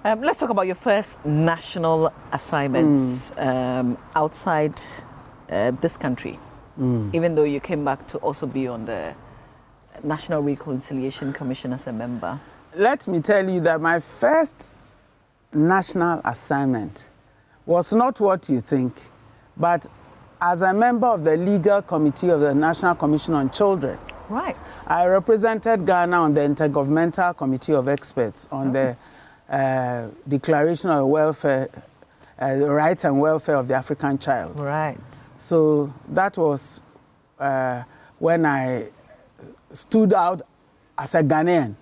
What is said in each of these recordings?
Let's talk about your first national assignments outside this country, even though you came back to also be on the National Reconciliation Commission as a member. Let me tell you that my first national assignment was not what you think, but as a member of the legal committee of the National Commission on Children. Right. I represented Ghana on the Intergovernmental Committee of Experts on the Declaration of Welfare, the Rights and Welfare of the African Child. Right. So that was when I stood out as a Ghanaian.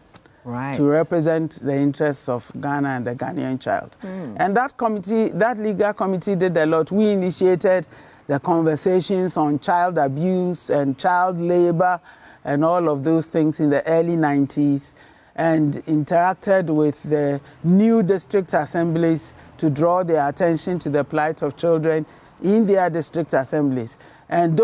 Right. To represent the interests of Ghana and the Ghanaian child. And that committee, that legal committee did a lot. We initiated the conversations on child abuse and child labor and all of those things in the early 90s, and interacted with the new district assemblies to draw their attention to the plight of children in their district assemblies. And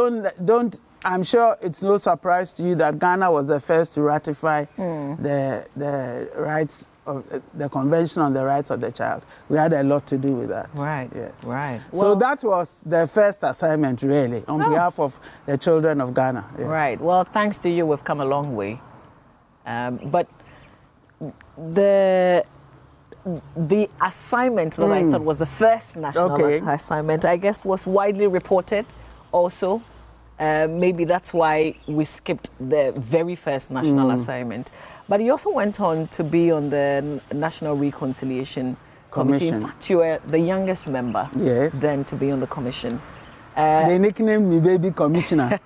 I'm sure it's no surprise to you that Ghana was the first to ratify the rights of the Convention on the Rights of the Child. We had a lot to do with that. Right. Yes. Right. So that was the first assignment, really, on behalf of the children of Ghana. Yes. Right. Well, thanks to you, we've come a long way. But the assignment that I thought was the first national assignment, I guess, was widely reported also. Maybe that's why we skipped the very first national assignment. But you also went on to be on the National Reconciliation Committee. In fact, you were the youngest member then to be on the commission. They nicknamed me Baby Commissioner.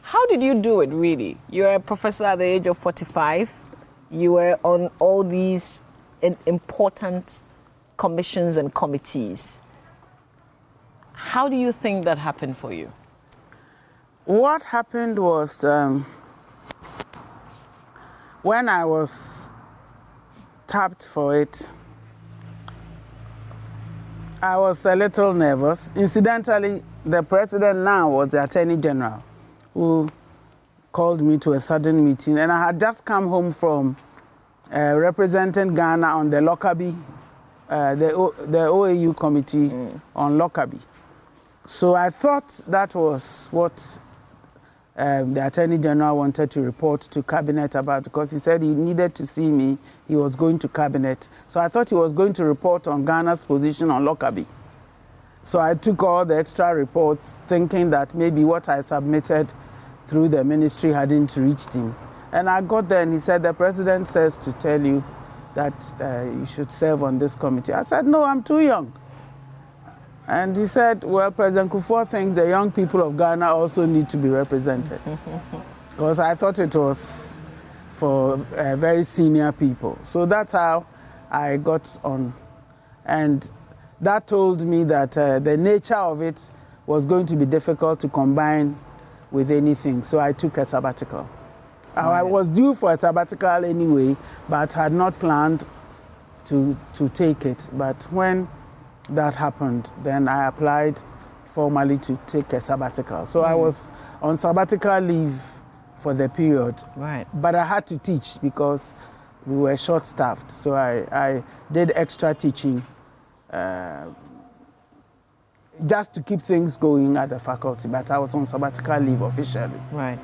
How did you do it, really? You're a professor at the age of 45. You were on all these important commissions and committees. How do you think that happened for you? What happened was when I was tapped for it, I was a little nervous. Incidentally, the president now was the Attorney General who called me to a sudden meeting, and I had just come home from representing Ghana on the Lockerbie, the OAU committee on Lockerbie. So I thought that was what the Attorney General wanted to report to Cabinet about, because he said he needed to see me. He was going to Cabinet. So I thought he was going to report on Ghana's position on Lockerbie. So I took all the extra reports, thinking that maybe what I submitted through the ministry hadn't reached him. And I got there and he said, the president says to tell you that you should serve on this committee. I said, no, I'm too young. And he said, well, President Kufuor thinks the young people of Ghana also need to be represented. Because I thought it was for very senior people. So that's how I got on. And that told me that the nature of it was going to be difficult to combine with anything. So I took a sabbatical. I was due for a sabbatical anyway, but had not planned to take it. But when that happened, then I applied formally to take a sabbatical. So I was on sabbatical leave for the period. Right. But I had to teach because we were short-staffed. So I did extra teaching just to keep things going at the faculty. But I was on sabbatical leave officially. Right.